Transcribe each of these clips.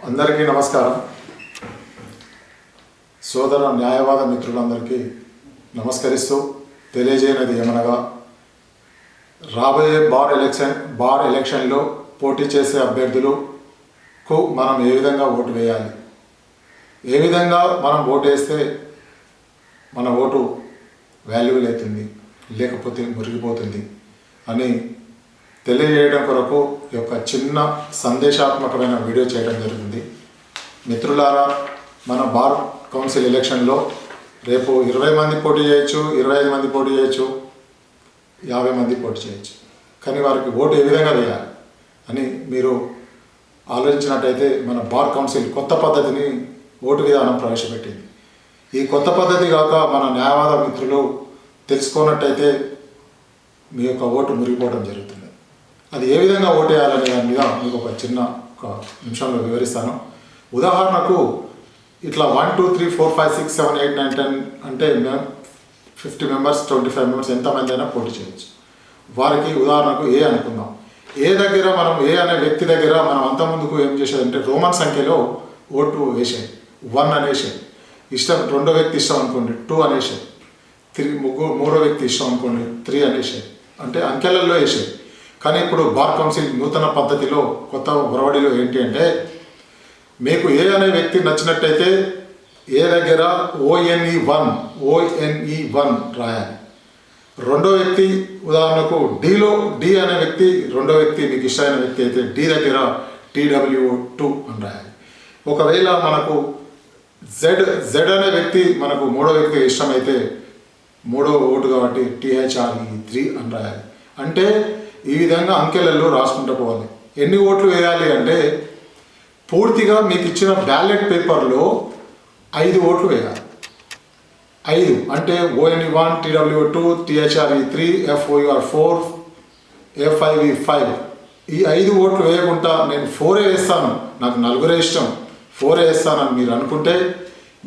అందరికీ నమస్కారం. సోదర న్యాయవాద మిత్రులందరికీ నమస్కరిస్తూ తెలియజేయనది ఏమనగా, రాబోయే బార్ ఎలక్షన్లో పోటీ చేసే అభ్యర్థులకు మనం ఏ విధంగా ఓటు వేయాలి, ఏ విధంగా మనం ఓటు వేస్తే మన ఓటు వాల్యుబుల్ అవుతుంది లేకపోతే మురిగిపోతుంది అని తెలియజేయడం కొరకు ఈ యొక్క చిన్న సందేశాత్మకమైన వీడియో చేయడం జరుగుతుంది. మిత్రులారా, మన బార్ కౌన్సిల్ ఎలక్షన్లో రేపు 20 మంది పోటీ చేయొచ్చు, 25 మంది పోటీ చేయొచ్చు, 50 మంది పోటీ చేయొచ్చు. కానీ వారికి ఓటు ఏ విధంగా వేయాలి అని మీరు ఆలోచించినట్టయితే మన బార్ కౌన్సిల్ కొత్త పద్ధతిని ఓటు విధానం ప్రవేశపెట్టింది. ఈ కొత్త పద్ధతి కాక మన న్యాయవాద మిత్రులు తెలుసుకున్నట్టయితే మీ యొక్క ఓటు మురిగిపోవడం జరుగుతుంది. అది ఏ విధంగా ఓటు వేయాలనే దాని మీద మీకు ఒక నిమిషంలో వివరిస్తాను. ఉదాహరణకు ఇట్లా 1 2 3 4 5 6 7 8 9 10 అంటే 50 మెంబర్స్ 25 మెంబర్స్ ఎంతమంది అయినా పోటీ చేయొచ్చు. వారికి ఉదాహరణకు ఏ అనుకుందాం. ఏ దగ్గర మనం ఏ అనే వ్యక్తి దగ్గర మనం అంత ముందుకు ఏం చేసేదంటే రోమన్ సంఖ్యలో ఓటు వేసేది. 1 అనేసేది. ఇష్టం రెండో వ్యక్తి ఇష్టం అనుకోండి 2 అనేసేది. మూడో వ్యక్తి ఇష్టం అనుకోండి 3 అనేసేది. అంటే అంకెలలో వేసేది. కానీ ఇప్పుడు బార్ కౌన్సిల్ నూతన పద్ధతిలో కొత్త ఒరవడిలో ఏంటి అంటే, మీకు ఏ అనే వ్యక్తి నచ్చినట్టయితే ఏ దగ్గర ONE1 రాయాలి. రెండో వ్యక్తి ఉదాహరణకు డి అనే వ్యక్తి రెండో వ్యక్తి మీకు ఇష్టమైన వ్యక్తి అయితే డి దగ్గర TW2 అని రాయాలి. ఒకవేళ మనకు జెడ్ అనే వ్యక్తి మనకు మూడో వ్యక్తి ఇష్టమైతే మూడో ఓటు కాబట్టి THRE3 అని రాయాలి. అంటే ఈ విధంగా అంకెలలో రాసుకుంటూ పోవాలి. ఎన్ని ఓట్లు వేయాలి అంటే, పూర్తిగా మీకు ఇచ్చిన బ్యాలెట్ పేపర్లో 5 ఓట్లు వేయాలి. 5 అంటే ONE1 TW2 THRE3 FOUR4 FIV5 ఈ 5 ఓట్లు వేయకుండా నేను 4 వేస్తాను, నాకు 4 ఇష్టం 4 వేస్తానని మీరు అనుకుంటే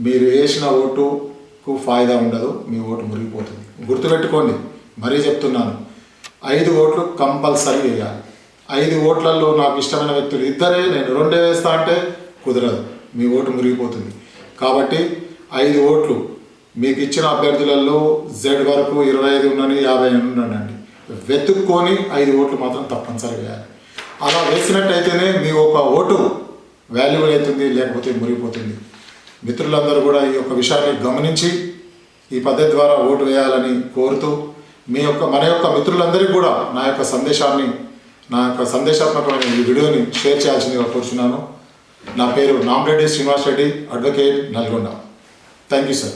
మీరు వేసిన ఓటుకు ఫాయిదా ఉండదు, మీ ఓటు మురిగిపోతుంది. గుర్తుపెట్టుకోండి, మరీ చెప్తున్నాను, 5 ఓట్లు కంపల్సరీ వేయాలి. 5 ఓట్లలో నాకు ఇష్టమైన వ్యక్తులు ఇద్దరే, నేను 2 వేస్తా అంటే కుదరదు, మీ ఓటు మురిగిపోతుంది. కాబట్టి 5 ఓట్లు మీకు ఇచ్చిన అభ్యర్థులలో జెడ్ వరకు 25 ఉన్నని 50 ఉన్నానండి, వెతుక్కొని 5 ఓట్లు మాత్రం తప్పనిసరి వేయాలి. అలా వేసినట్టయితేనే మీ ఒక ఓటు వాల్యుబుల్ అవుతుంది, లేకపోతే మురిగిపోతుంది. మిత్రులందరూ కూడా ఈ యొక్క విషయాన్ని గమనించి ఈ పద్ధతి ద్వారా ఓటు వేయాలని కోరుతూ మన యొక్క మిత్రులందరికీ కూడా నా యొక్క సందేశాత్మకమైన ఈ వీడియోని షేర్ చేయాల్సిందిగా కోరుచున్నాను. నా పేరు Namireddy Srinivas Reddy, advocate, Nalgonda. Thank you sir.